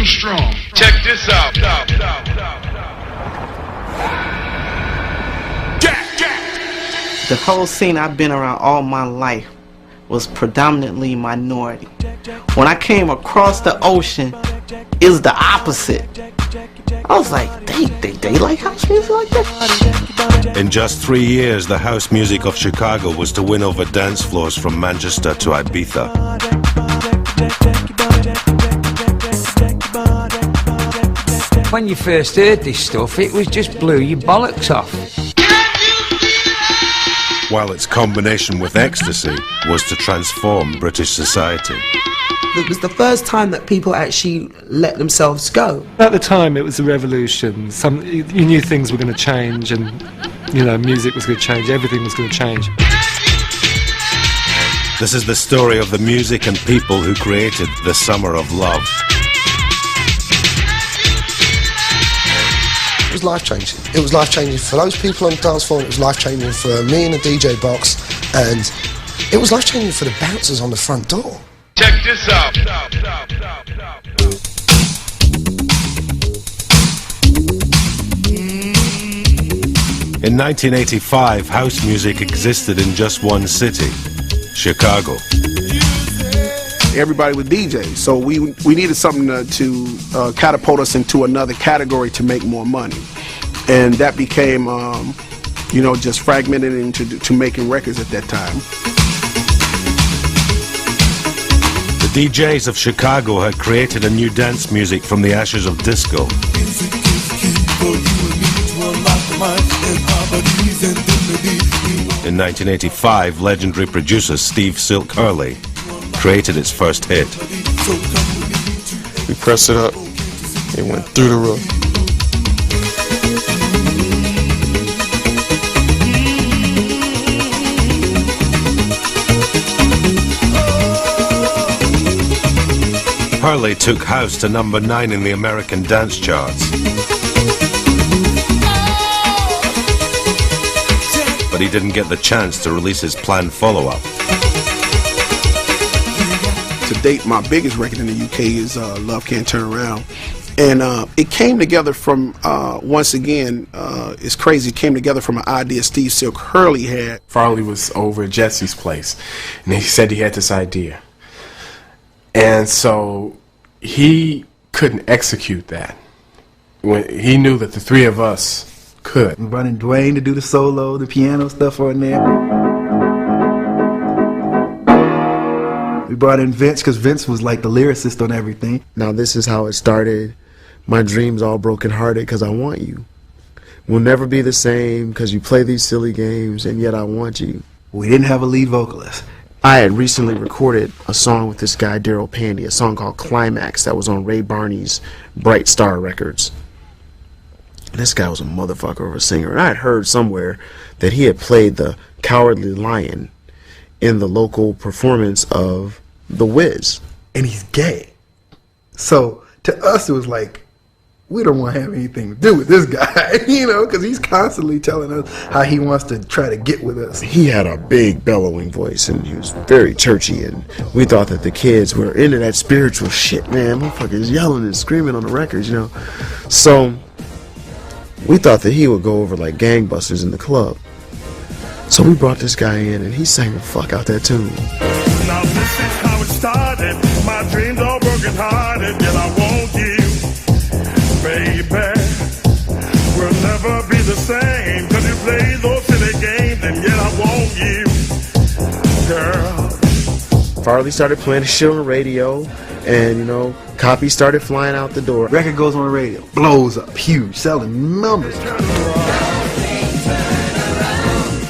too strong. Check this out. The whole scene I've been around all my life was predominantly minority. When I came across the ocean, it was the opposite. I was like, they like house music like that? In just 3 years, the house music of Chicago was to win over dance floors from Manchester to Ibiza. When you first heard this stuff, it was just blew your bollocks off. While its combination with ecstasy was to transform British society. It was the first time that people actually let themselves go. At the time, it was a revolution. You knew things were going to change, and music was going to change. Everything was going to change. This is the story of the music and people who created the Summer of Love. It was life-changing. It was life-changing for those people on the dance floor, and it was life-changing for me in the DJ box, and it was life-changing for the bouncers on the front door. Check this out. In 1985, house music existed in just one city, Chicago. Everybody was DJs, so we needed something to catapult us into another category to make more money, and that became, just fragmented into making records at that time. The DJs of Chicago had created a new dance music from the ashes of disco. In 1985, legendary producer Steve Silk Hurley created its first hit. We pressed it up, it went through the roof. Hurley took house to number 9 in the American dance charts. But he didn't get the chance to release his planned follow-up. To date, my biggest record in the UK is Love Can't Turn Around. And it came together from, once again, it's crazy, it came together from an idea Steve Silk Hurley had. Farley was over at Jesse's place, and he said he had this idea. And so he couldn't execute that. When he knew that the three of us could. We brought in Dwayne to do the solo, the piano stuff on there. We brought in Vince because Vince was like the lyricist on everything. Now this is how it started. My dream's all broken hearted because I want you. We'll never be the same because you play these silly games and yet I want you. We didn't have a lead vocalist. I had recently recorded a song with this guy, Daryl Pandy, a song called Climax that was on Ray Barney's Bright Star Records. And this guy was a motherfucker of a singer. And I had heard somewhere that he had played the Cowardly Lion in the local performance of The Wiz. And he's gay. So to us it was like, we don't want to have anything to do with this guy, because he's constantly telling us how he wants to try to get with us. He had a big bellowing voice and he was very churchy, and we thought that the kids were into that spiritual shit, man. Motherfuckers yelling and screaming on the records, So we thought that he would go over like gangbusters in the club. So we brought this guy in and he sang the fuck out that tune. Now this is how it started. My dreams all broken hearted, yet I want you. Baby, we'll never be the same, cause you play those silly games, and yet I want you, girl. Farley started playing the shit on the radio, and copies started flying out the door. Record goes on the radio, blows up, huge, selling numbers.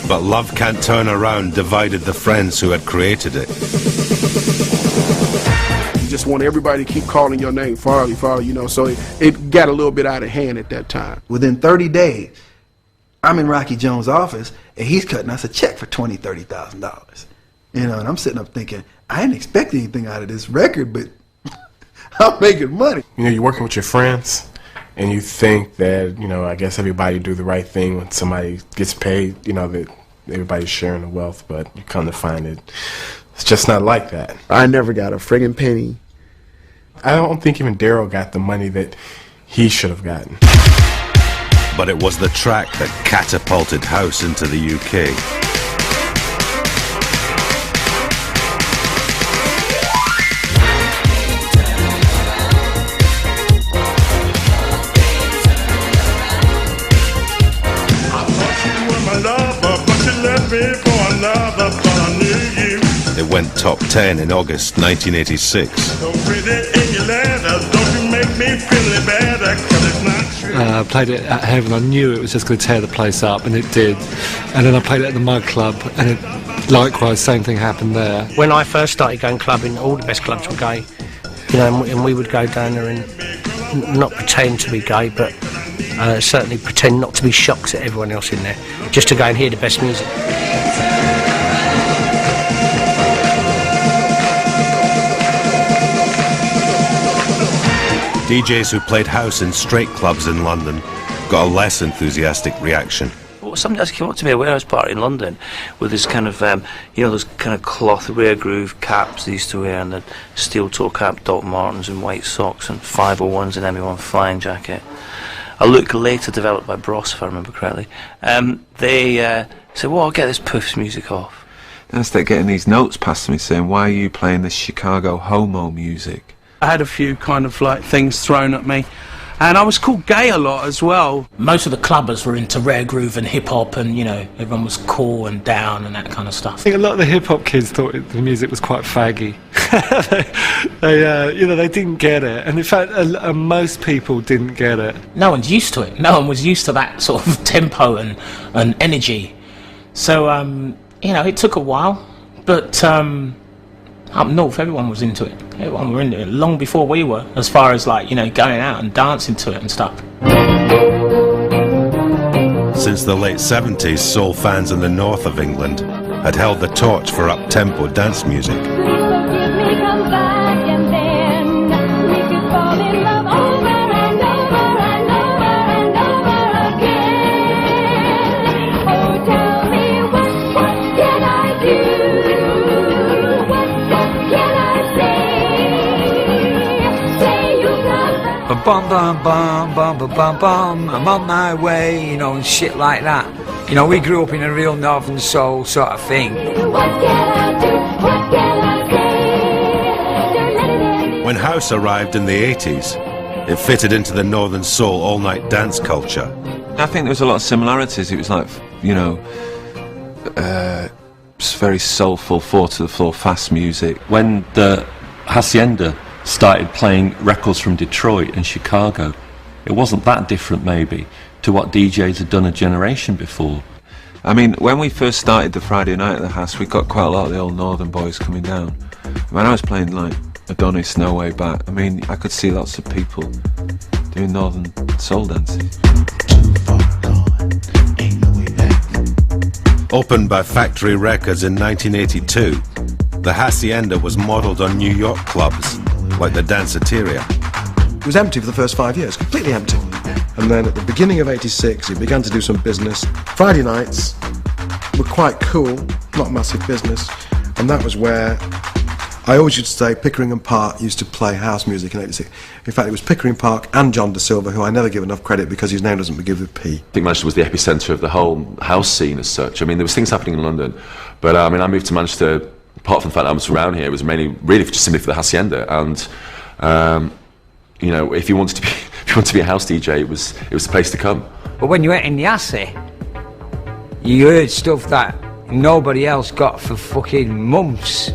But Love Can't Turn Around divided the friends who had created it. Just want everybody to keep calling your name Farley, so it got a little bit out of hand at that time. Within 30 days, I'm in Rocky Jones' office, and he's cutting us a check for $20,000, $30,000. And I'm sitting up thinking, I didn't expect anything out of this record, but I'm making money. You're working with your friends, and you think that, I guess everybody do the right thing when somebody gets paid, that everybody's sharing the wealth, but you come to find it, it's just not like that. I never got a friggin' penny. I don't think even Daryl got the money that he should have gotten. But it was the track that catapulted house into the UK. It went top 10 in August 1986. I played it at Heaven. I knew it was just going to tear the place up, and it did. And then I played it at the Mud Club, and it, likewise, same thing happened there. When I first started going clubbing, all the best clubs were gay, you know, and we would go down there and not pretend to be gay, but certainly pretend not to be shocked at everyone else in there, just to go and hear the best music. DJs who played house in straight clubs in London got a less enthusiastic reaction. Well, somebody else came up to me at a warehouse party in London with this kind of, you know, those kind of cloth rear groove caps they used to wear, and the steel toe cap Doc Martens and white socks and 501s and ME1 flying jacket. A look later developed by Bros, if I remember correctly. They said, well, I'll get this Puffs music off. Then I started getting these notes passed to me saying, why are you playing this Chicago homo music? I had a few kind of like things thrown at me, and I was called gay a lot as well. Most of the clubbers were into rare groove and hip hop, and you know, everyone was cool and down and that kind of stuff. I think a lot of the hip hop kids thought the music was quite faggy. You know, they didn't get it, and in fact, most people didn't get it. No one's used to it. No one was used to that sort of tempo and energy. So you know, it took a while, but up north, everyone was into it. Everyone were into it long before we were, as far as like, you know, going out and dancing to it and stuff. Since the late 70s, soul fans in the north of England had held the torch for up-tempo dance music. Bum bum bum bum bum bum bum, I'm on my way, you know, and shit like that. You know, we grew up in a real northern soul sort of thing. When house arrived in the 80s, it fitted into the northern soul all-night dance culture. I think there was a lot of similarities. It was like, you know, very soulful, four-to-the-floor fast music. When the Hacienda started playing records from Detroit and Chicago, it wasn't that different maybe to what DJs had done a generation before. I mean, when we first started the Friday night at the house, we got quite a lot of the old northern boys coming down. When I was playing like Adonis, No Way Back, I mean, I could see lots of people doing northern soul dances. Opened by Factory Records in 1982, the Hacienda was modelled on New York clubs like the Danceteria. It was empty for the first 5 years, completely empty. And then at the beginning of '86, it began to do some business. Friday nights were quite cool, not massive business, and that was where I always used to say Pickering and Park used to play house music in '86. In fact, it was Pickering Park and John Da Silva, who I never give enough credit because his name doesn't begin with P. I think Manchester was the epicentre of the whole house scene as such. I mean, there was things happening in London, but I mean, I moved to Manchester, apart from the fact that I was around here, it was mainly really just simply for the Hacienda, and you know, if you wanted to be a house DJ, it was the place to come. But when you went in the Assy, you heard stuff that nobody else got for fucking months.